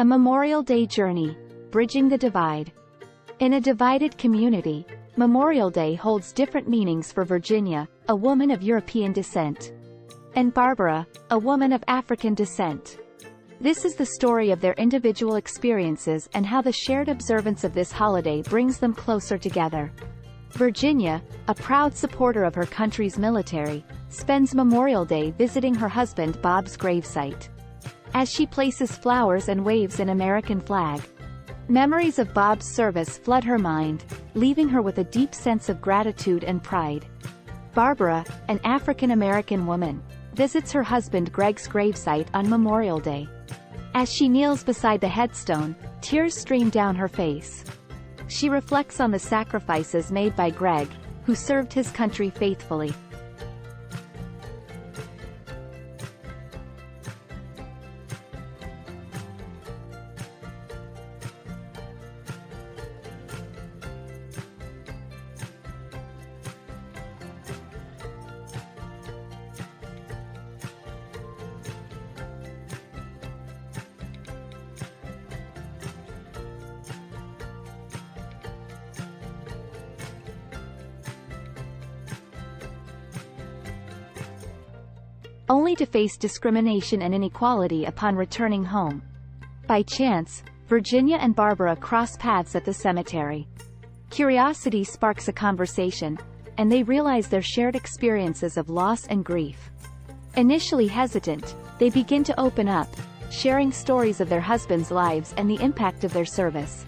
A Memorial Day journey, bridging the divide. In a divided community, Memorial Day holds different meanings for Virginia, a woman of European descent, and Barbara, a woman of African descent. This is the story of their individual experiences and how the shared observance of this holiday brings them closer together. Virginia, a proud supporter of her country's military, spends Memorial Day visiting her husband Bob's gravesite. As she places flowers and waves an American flag, memories of Bob's service flood her mind, leaving her with a deep sense of gratitude and pride. Barbara, an African-American woman, visits her husband Greg's gravesite on Memorial Day. As she kneels beside the headstone, tears stream down her face. She reflects on the sacrifices made by Greg, who served his country faithfully. Only to face discrimination and inequality upon returning home. By chance, Virginia and Barbara cross paths at the cemetery. Curiosity sparks a conversation, and they realize their shared experiences of loss and grief. Initially hesitant, they begin to open up, sharing stories of their husbands' lives and the impact of their service.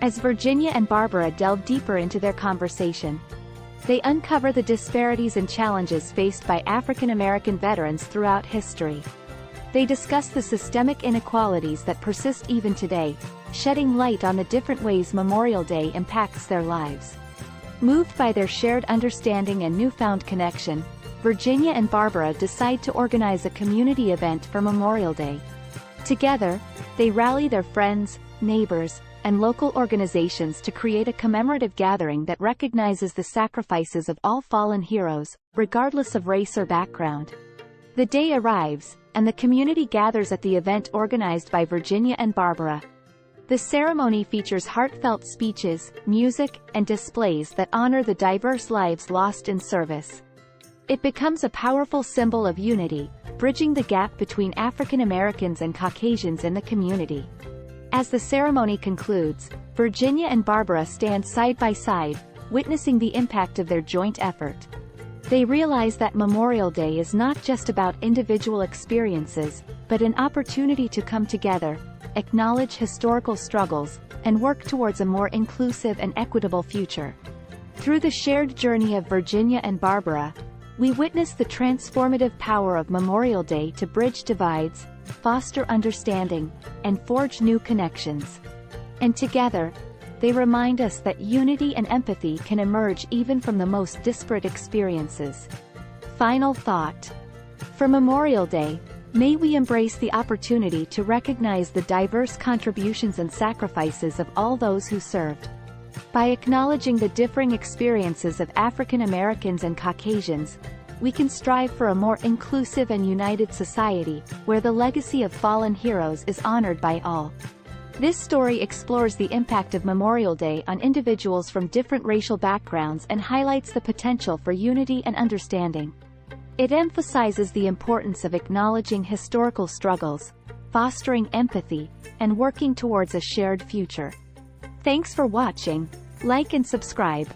As Virginia and Barbara delve deeper into their conversation, they uncover the disparities and challenges faced by African American veterans throughout history. They discuss the systemic inequalities that persist even today, shedding light on the different ways Memorial Day impacts their lives. Moved by their shared understanding and newfound connection, Virginia and Barbara decide to organize a community event for Memorial Day. Together, they rally their friends, neighbors, and local organizations to create a commemorative gathering that recognizes the sacrifices of all fallen heroes, regardless of race or background. The day arrives, and the community gathers at the event organized by Virginia and Barbara. The ceremony features heartfelt speeches, music, and displays that honor the diverse lives lost in service. It becomes a powerful symbol of unity, bridging the gap between African Americans and Caucasians in the community. As the ceremony concludes, Virginia and Barbara stand side by side, witnessing the impact of their joint effort. They realize that Memorial Day is not just about individual experiences, but an opportunity to come together, acknowledge historical struggles, and work towards a more inclusive and equitable future. Through the shared journey of Virginia and Barbara, we witness the transformative power of Memorial Day to bridge divides, foster understanding, and forge new connections. And together, they remind us that unity and empathy can emerge even from the most disparate experiences. Final thought. For Memorial Day, may we embrace the opportunity to recognize the diverse contributions and sacrifices of all those who served. By acknowledging the differing experiences of African Americans and Caucasians, we can strive for a more inclusive and united society, where the legacy of fallen heroes is honored by all. This story explores the impact of Memorial Day on individuals from different racial backgrounds and highlights the potential for unity and understanding. It emphasizes the importance of acknowledging historical struggles, fostering empathy, and working towards a shared future. Thanks for watching. Like and subscribe.